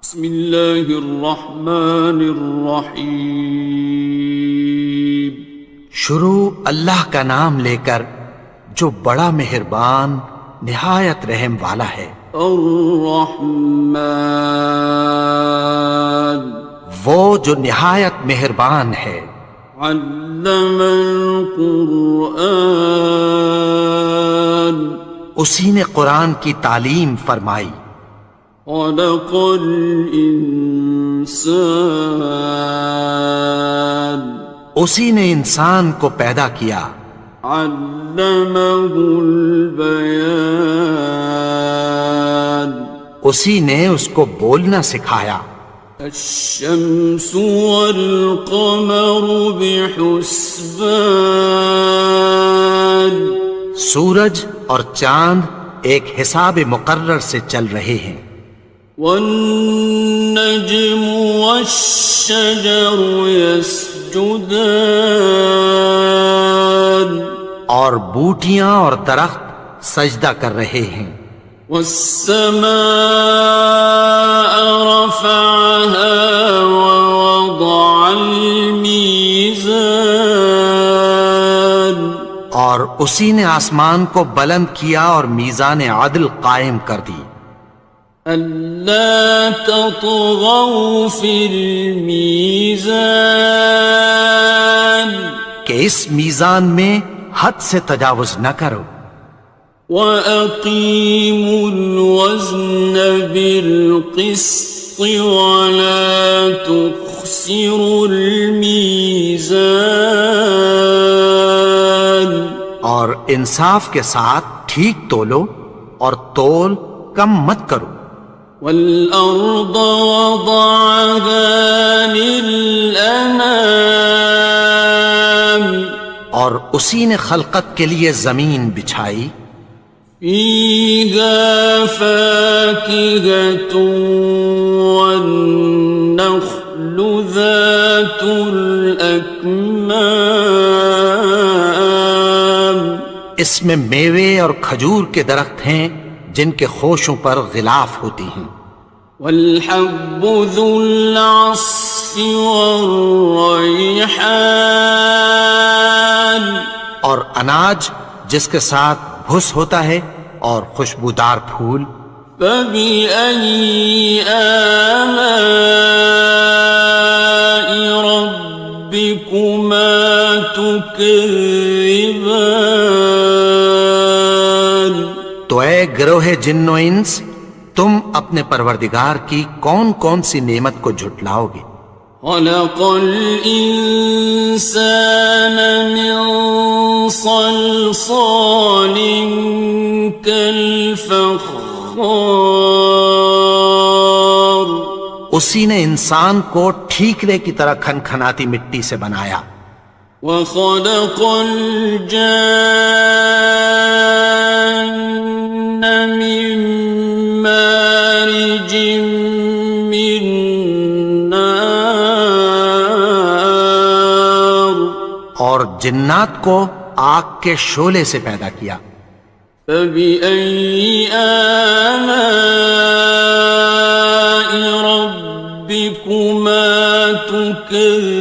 بسم اللہ الرحمن الرحیم۔ شروع اللہ کا نام لے کر جو بڑا مہربان نہایت رحم والا ہے۔ الرحمن، وہ جو نہایت مہربان ہے۔ علم القرآن، اسی نے قرآن کی تعلیم فرمائی۔ خلق الانسان، اسی نے انسان کو پیدا کیا۔ علمہ البیان، اسی نے اس کو بولنا سکھایا۔ الشمس والقمر بحسبان، سورج اور چاند ایک حساب مقرر سے چل رہے ہیں۔ والنجم والشجر يسجدان، اور بوٹیاں اور درخت سجدہ کر رہے ہیں۔ والسماء رفعها ووضع الميزان، اور اسی نے آسمان کو بلند کیا اور میزان عدل قائم کر دی۔ ألا تطغوا في الميزان، کہ اس میزان میں حد سے تجاوز نہ کرو۔ وَأَقِيمُوا الْوَزْنَ بِالْقِسْطِ وَلَا تُخْسِرُوا الْمِيزَانَ، اور انصاف کے ساتھ ٹھیک تولو اور تول کم مت کرو۔ وَالْأَرْضَ وَضَعَهَا لِلْأَنَامِ، اور اسی نے خلقت کے لیے زمین بچھائی۔ فِيهَا فَاكِهَةٌ وَالنَّخْلُ ذَاتُ الْأَكْمَامِ، اس میں میوے اور کھجور کے درخت ہیں جن کے خوشوں پر غلاف ہوتی ہیں۔ وَالْحَبُّ ذُو الْعَصْفِ وَالرَّيْحَانِ، اور اناج جس کے ساتھ بھس ہوتا ہے اور خوشبودار پھول۔ فَبِأَيِّ آلَاءِ رَبِّكُمَا تُكَذِّبَانِ، تو اے گروہ جن و انس، تم اپنے پروردگار کی کون کون سی نعمت کو جھٹلاؤ گے؟ خَلَقَ الْإِنسَانَ مِنْ صَلْصَالٍ كَالْفَخَّارِ، اسی نے انسان کو ٹھیکرے کی طرح کھنکھناتی مٹی سے بنایا۔ وَخَلَقَ الْجَانَّ مِن مَّارِجٍ مِّن نَّارٍ، اور جنات کو آگ کے شعلے سے پیدا کیا۔ فَبِأَيِّ آلَاءِ رَبِّكُمَا تُكَذِّبَانِ،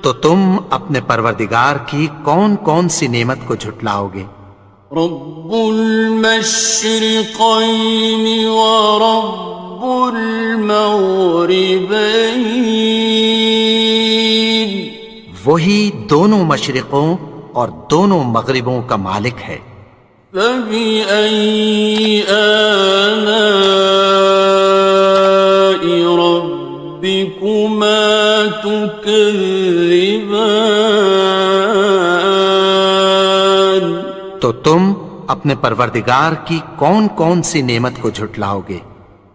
تو تم اپنے پروردگار کی کون کون سی نعمت کو جھٹلاؤ گے؟ رب المشرقین ورب المغربین، وہی دونوں مشرقوں اور دونوں مغربوں کا مالک ہے۔ فَبِأَيِّ آلَاءِ رَبِّكُمَا تُكَذِّبَانِ، تو تم اپنے پروردگار کی کون کون سی نعمت کو جھٹلاؤ گے؟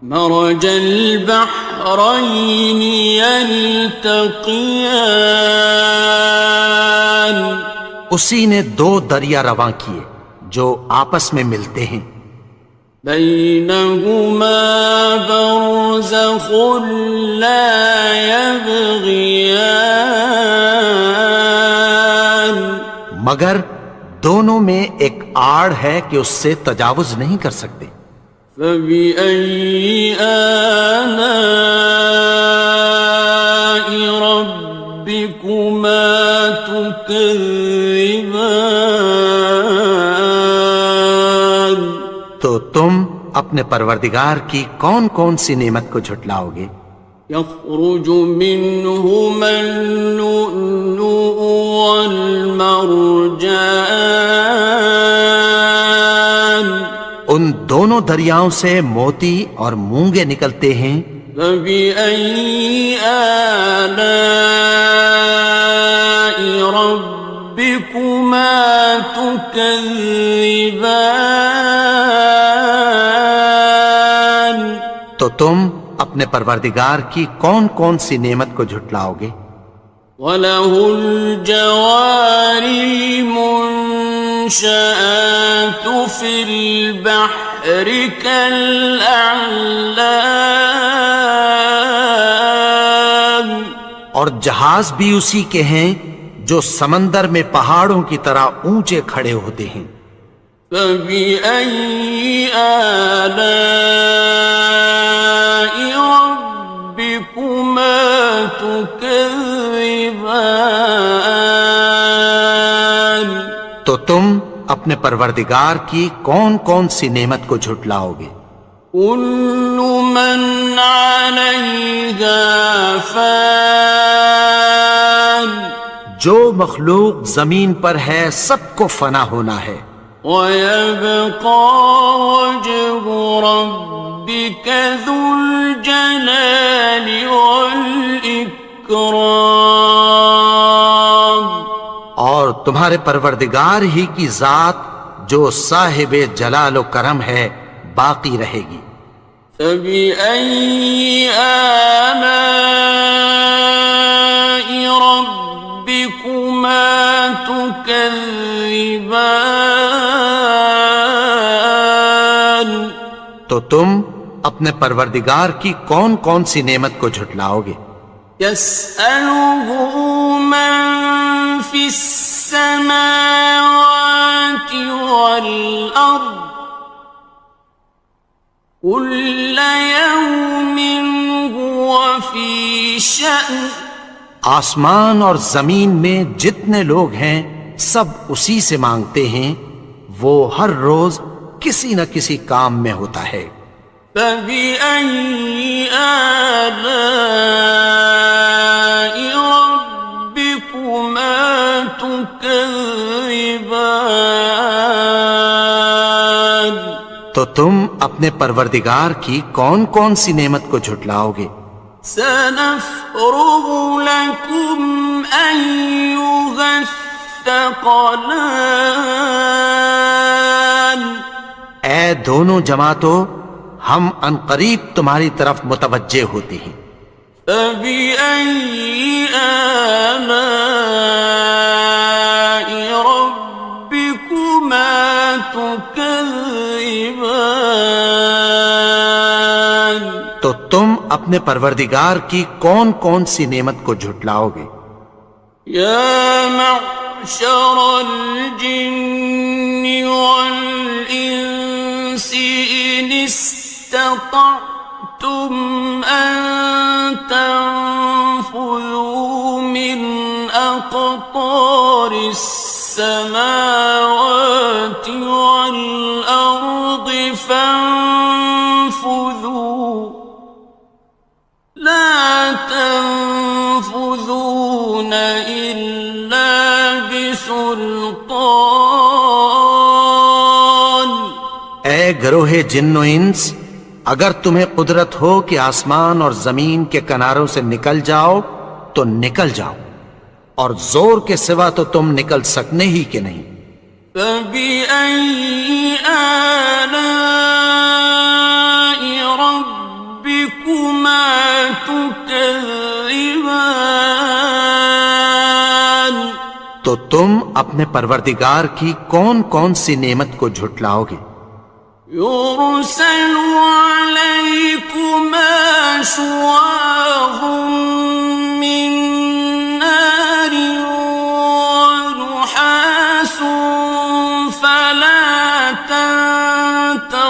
مرج البحرین یلتقیان، اسی نے دو دریا رواں کیے جو آپس میں ملتے ہیں۔ بینہما برزخ لا یبغیان، مگر دونوں میں ایک آڑ ہے کہ اس سے تجاوز نہیں کر سکتے۔ فبأي آلاء ربكما تكذبان؟ تو تم اپنے پروردگار کی کون کون سی نعمت کو جھٹلاؤ گے؟ يخرج منهما اللؤلؤ والمرجان، ان دونوں دریاؤں سے موتی اور مونگے نکلتے ہیں۔ فبأي آلاء ربكما تكذبان؟ تو تم اپنے پروردگار کی کون کون سی نعمت کو جھٹلاؤ گے؟ وَلَهُ الْجَوَارِ الْمُنشَآتُ فِي الْبَحْرِ كَالْأَعْلَامِ، اور جہاز بھی اسی کے ہیں جو سمندر میں پہاڑوں کی طرح اونچے کھڑے ہوتے ہیں۔ فَبِأَيِّ آلَاءِ رَبِّكُمَا تُكَذِّبَانِ؟ تو تم اپنے پروردگار کی کون کون سی نعمت کو جھٹلاؤ گے؟ كُلُّ مَنْ عَلَيْهَا فَانٍ، جو مخلوق زمین پر ہے سب کو فنا ہونا ہے۔ وَيَبْقَى وَجْهُ رَبِّكَ ذُو الْجَلَالِ وَالْإِكْرَامِ، اور تمہارے پروردگار ہی کی ذات جو صاحب جلال و کرم ہے باقی رہے گی۔ فَبِأَيِّ آلَاءِ رَبِّكُمَا تُكَذِّبَانِ؟ تو تم اپنے پروردگار کی کون کون سی نعمت کو جھٹلاؤ گے؟ يَسْأَلُهُ مَن فِي السَّمَاوَاتِ وَالْأَرْضِ كُلَّ يَوْمٍ هُوَ فِي شَأْنٍ، آسمان اور زمین میں جتنے لوگ ہیں سب اسی سے مانگتے ہیں، وہ ہر روز کسی نہ کسی کام میں ہوتا ہے۔ فَبِأَيِّ آلَاءِ رَبِّكُمَا تُكَذِّبَانِ؟ تو تم اپنے پروردگار کی کون کون سی نعمت کو جھٹلاؤ گے؟ سَنَفْرُغُ لَكُمْ أَيُّهَ الثَّقَلَانِ، اے دونوں جماعتوں، ہم عنقریب تمہاری طرف متوجہ ہوتے ہیں۔ فَبِأَيِّ آلَاءِ رَبِّكُمَا تُكَذِّبَانِ؟ تو تم اپنے پروردگار کی کون کون سی نعمت کو جھٹلاؤ گے؟ يَا مَعْشَرَ الْجِنِّ وَالْإِنسِ إِنِ اسْتَطَعْتُمْ أَن تَنفُذُوا مِنْ أَقْطَارِ السَّمَاوَاتِ وَالْأَرْضِ فَانفُذُوا لَا تَنفُذُونَ إِلَّا بِسُلْطَانٍ۔ اے گروہ جن و انس، اگر تمہیں قدرت ہو کہ آسمان اور زمین کے کناروں سے نکل جاؤ تو نکل جاؤ، اور زور کے سوا تو تم نکل سکنے ہی کہ نہیں۔ فَبِأَيِّ آلَاءِ رَبِّكُمَا تُكَذِّبَانِ؟ تو تم اپنے پروردگار کی کون کون سی نعمت کو جھٹلاؤ گے؟ يُرْسَلُ عَلَيْكُمَا شُوَاظٌ مِّن نَّارٍ وَنُحَاسٌ فَلَا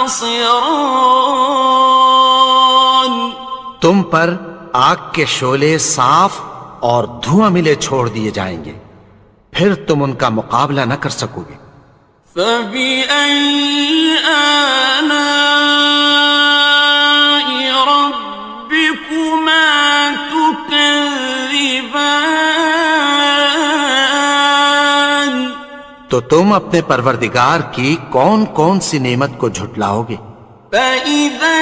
ينتصران. تم پر آگ کے شعلے صاف اور دھواں ملے چھوڑ دیے جائیں گے، پھر تم ان کا مقابلہ نہ کر سکو گے۔ فبأي آلاء ربكما تكذبان. تو تم اپنے پروردگار کی کون کون سی نعمت کو جھٹلاؤ گے؟ فإذا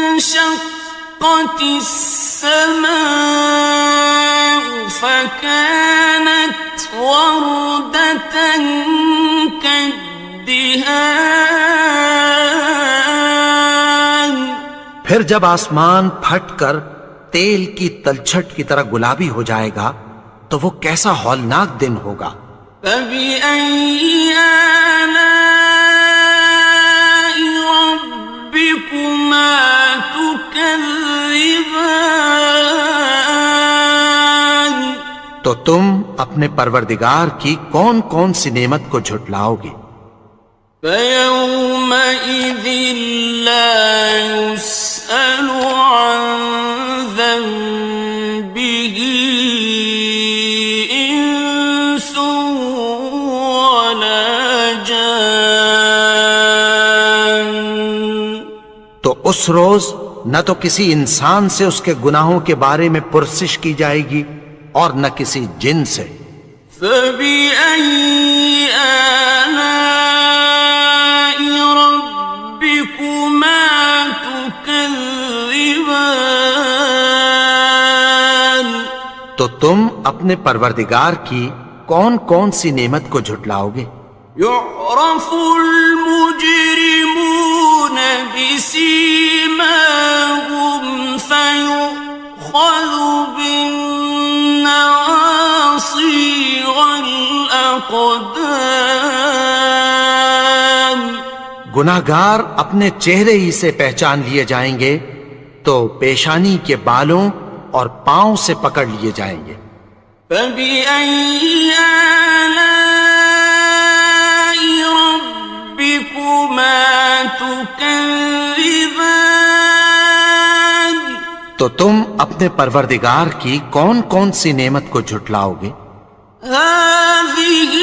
انشقت السماء فكانت وردة كالدهان. پھر جب آسمان پھٹ کر تیل کی تلچھٹ کی طرح گلابی ہو جائے گا تو وہ کیسا ہولناک دن ہوگا۔ فبأي آلاء ربكما تكذبان. تو تم اپنے پروردگار کی کون کون سی نعمت کو جھٹلاؤ گے؟ فيومئذ لا يسأل عن ذنبه إنس ولا جان. تو اس روز نہ تو کسی انسان سے اس کے گناہوں کے بارے میں پرسش کی جائے گی اور نہ کسی جن سے۔ فبأي آلاء ربكما تكذبان. تو تم اپنے پروردگار کی کون کون سی نعمت کو جھٹلاؤ گے؟ يعرف المجرمون بسيماهم فيؤخذ بالنواصي والأقدام. گناہگار اپنے چہرے ہی سے پہچان لیے جائیں گے تو پیشانی کے بالوں اور پاؤں سے پکڑ لیے جائیں گے۔ فبأي آلاء ربكما تكذبان. تو تم اپنے پروردگار کی کون کون سی نعمت کو جھٹلاؤ گے؟ هذه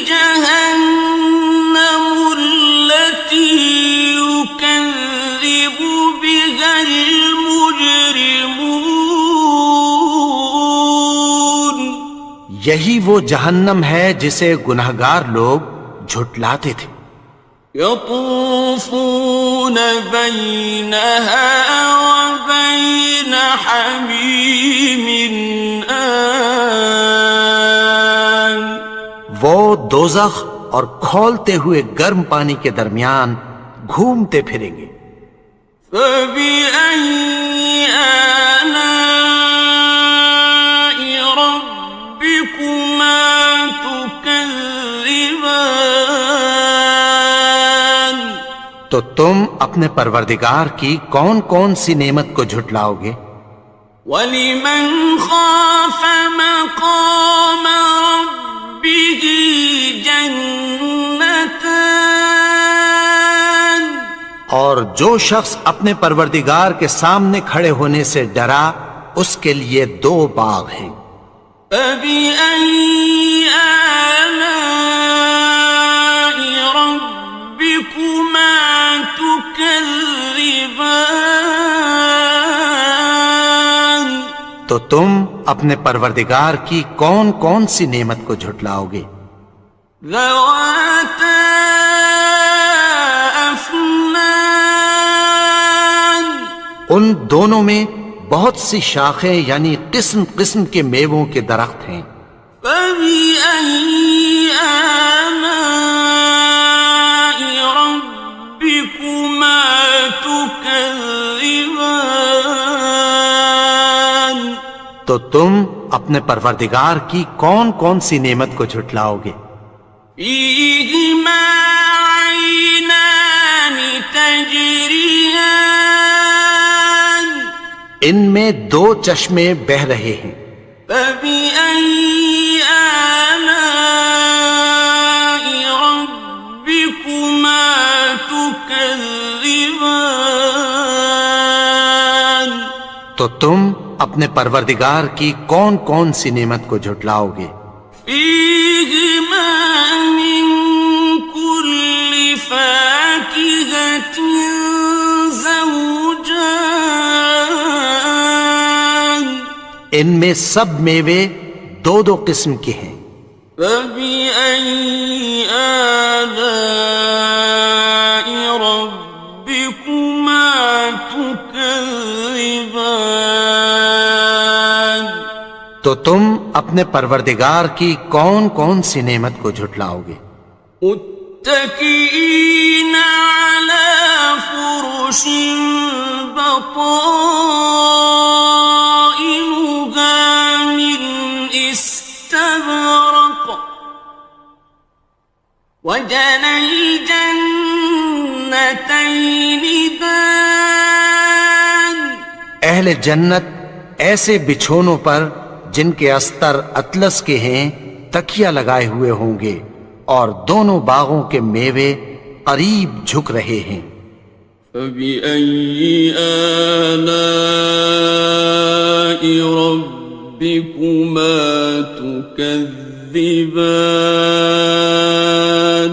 جهنم التي يكذب بها المجرمون. یہی وہ جہنم ہے جسے گناہگار لوگ جھٹلاتے تھے۔ يطوفون بينها وبين حميم آن. وہ دوزخ اور کھولتے ہوئے گرم پانی کے درمیان گھومتے پھریں گے۔ فبأي آلاء ربكما تكذبان. تو تم اپنے پروردگار کی کون کون سی نعمت کو جھٹلاؤ گے؟ وَلِمَنْ خَافَ مَقَامَ رَبِّهِ جَنَّتَانِ. اور جو شخص اپنے پروردگار کے سامنے کھڑے ہونے سے ڈرا اس کے لیے دو باغ ہیں۔ فَبِأَيِّ آلَاءِ رَبِّكُمَا تُكَذِّبَانِ. تو تم اپنے پروردگار کی کون کون سی نعمت کو جھٹلاؤ گے؟ ذَوَاتَا أَفْنَانٍ. ان دونوں میں بہت سی شاخیں یعنی قسم قسم کے میووں کے درخت ہیں۔ فَبِأَيِّ آلَاءِ رَبِّكُمَا تُكَذِّبَانِ. تو تم اپنے پروردگار کی کون کون سی نعمت کو جھٹلاؤ گے؟ فِيهِمَا عَيْنَانِ تَجْرِيَانِ. ان میں دو چشمے بہہ رہے ہیں۔ فَبِأَيِّ آلَاءِ رَبِّكُمَا تُكَذِّبَانِ. تكذبان تو تم اپنے پروردگار کی کون کون سی نعمت کو جھٹلاؤ گے؟ فيهما من كل فاكهة زوجان ان میں سب میوے دو دو قسم کے ہیں۔ فبأي آلاء ربكما تكذبان تو تم اپنے پروردگار کی کون کون سی نعمت کو جھٹلاؤ گے؟ متكئين على فرش بطائنها من استبرق وجنى الجنتين دان اہل جنت ایسے بچھونوں پر جن کے استر اطلس کے ہیں تکیہ لگائے ہوئے ہوں گے، اور دونوں باغوں کے میوے قریب جھک رہے ہیں۔ فبأي آلاء ربكما تكذبان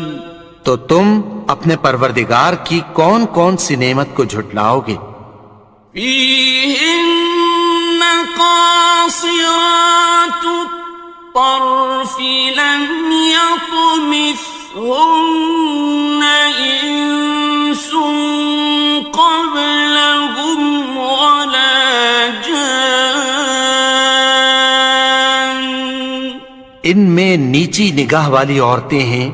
تو تم اپنے پروردگار کی کون کون سی نعمت کو جھٹلاؤ گے؟ فيهن قاصرات الطرف لم يطمثهن إنس قبلهم ولا جان ان میں نیچی نگاہ والی عورتیں ہیں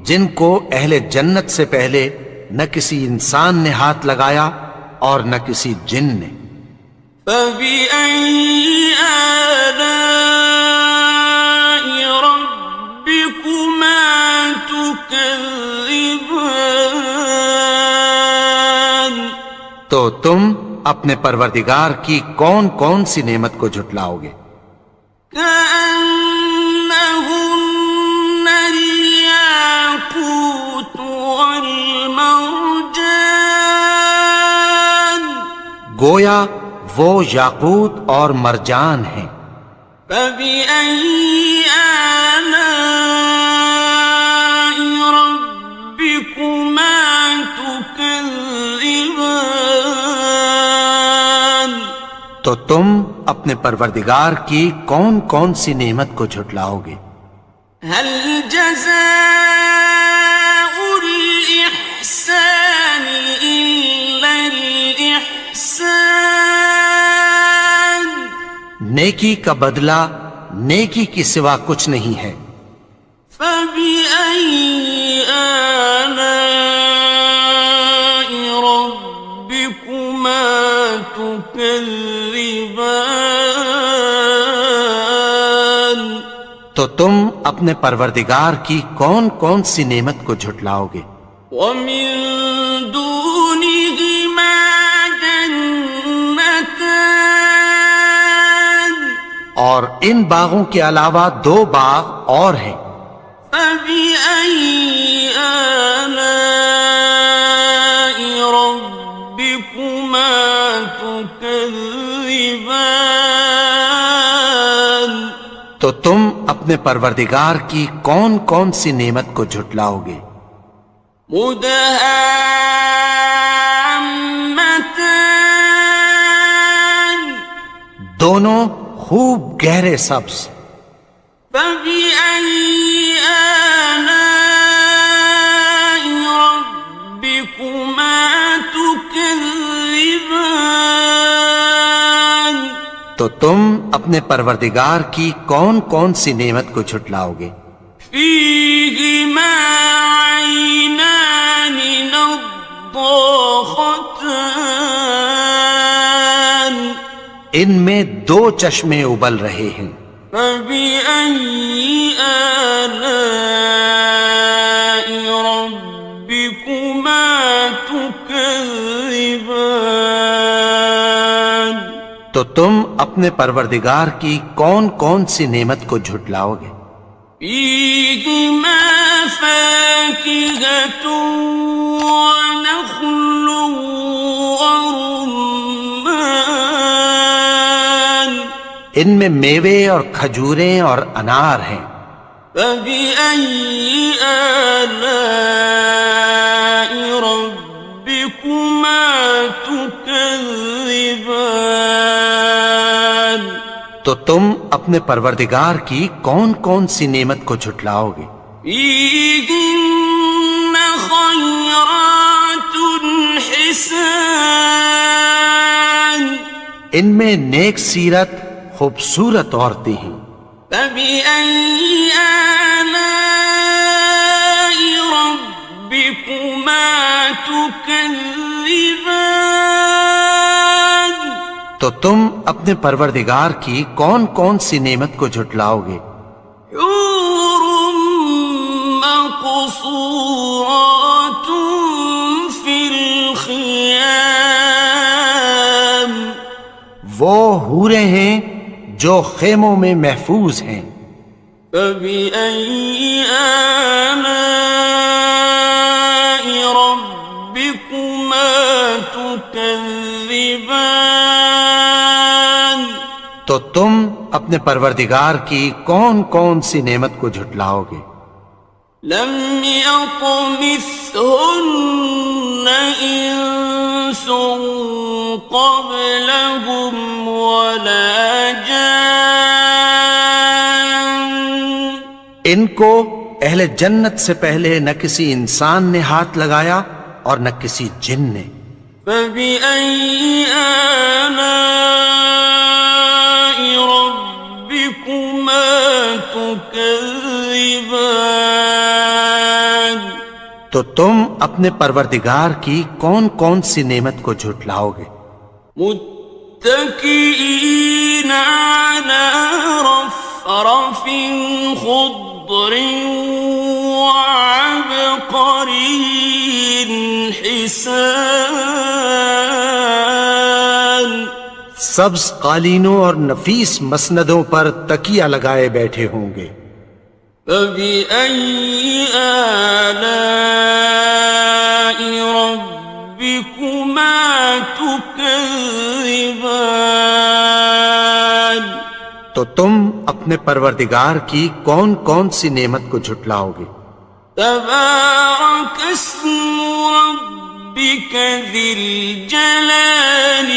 جن کو اہل جنت سے پہلے نہ کسی انسان نے ہاتھ لگایا اور نہ کسی جن نے۔ فبأي آلاء ربكما تكذبان تو تم اپنے پروردگار کی کون کون سی نعمت کو جھٹلاؤ گے؟ كأنهن الياقوت والمرجان گویا وہ یاقوت اور مرجان ہیں۔ فبأي آلاء ربكما تكذبان تو تم اپنے پروردگار کی کون کون سی نعمت کو جھٹلاؤ گے؟ هل جزاء الإحسان إلا الإحسان نیکی کا بدلہ نیکی کی سوا کچھ نہیں ہے۔ فبأي آلاء ربكما تكذبان تو تم اپنے پروردگار کی کون کون سی نعمت کو جھٹلاؤ گے؟ ومن دونهما جنتان اور ان باغوں کے علاوہ دو باغ اور ہیں۔ فبأي آلاء ربكما تكذبان تو تم اپنے پروردگار کی کون کون سی نعمت کو جھٹلاؤ گے؟ مدهامتان دونوں خوب گہرے سبز۔ فبأي آلاء ربكما تكذبان تو تم اپنے پروردگار کی کون کون سی نعمت کو جھٹلاؤ گے؟ فيهما عينان نضاختان ان میں دو چشمے ابل رہے ہیں۔ فبأي آلاء ربكما تكذبان تو تم اپنے پروردگار کی کون کون سی نعمت کو جھٹلاؤ گے؟ فيهما فاكهة ونخل ورمان ان میں میوے اور کھجوریں اور انار ہیں. فبأي آلاء ربكما تكذبان تو تم اپنے پروردگار کی کون کون سی نعمت کو جھٹلاؤ گے؟ فيهن خيرات حسان ان میں نیک سیرت خوبصورت عورتیں ہیں. فبأي آلاء ربكما تكذبان تو تم اپنے پروردگار کی کون کون سی نعمت کو جھٹلاؤ گے؟ حور مقصورات في الخيام وہ حوریں ہیں جو خیموں میں محفوظ ہیں. فبأي آلاء ربكما تكذبان تو تم اپنے پروردگار کی کون کون سی نعمت کو جھٹلاؤ گے؟ لم يطمثهن إنس قبلهم ولا جان ان کو اہل جنت سے پہلے نہ کسی انسان نے ہاتھ لگایا اور نہ کسی جن نے. فبأي آلاء ربكما تكذبان تو تم اپنے پروردگار کی کون کون سی نعمت کو جھٹلاؤ گے؟ متكئين على رفرف خضر وعبقري حسان سبز قالینوں اور نفیس مسندوں پر تکیہ لگائے بیٹھے ہوں گے. فبأي آلاء ربكما تكذبان تو تم اپنے پروردگار کی کون کون سی نعمت کو جھٹلاؤ گے؟ تبارك اسم ربك ذي الجلال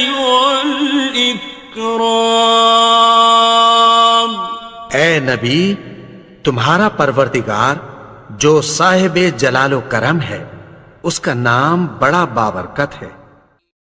والإكرام اے نبی، تمہارا پروردگار جو صاحب جلال و کرم ہے، اس کا نام بڑا بابرکت ہے.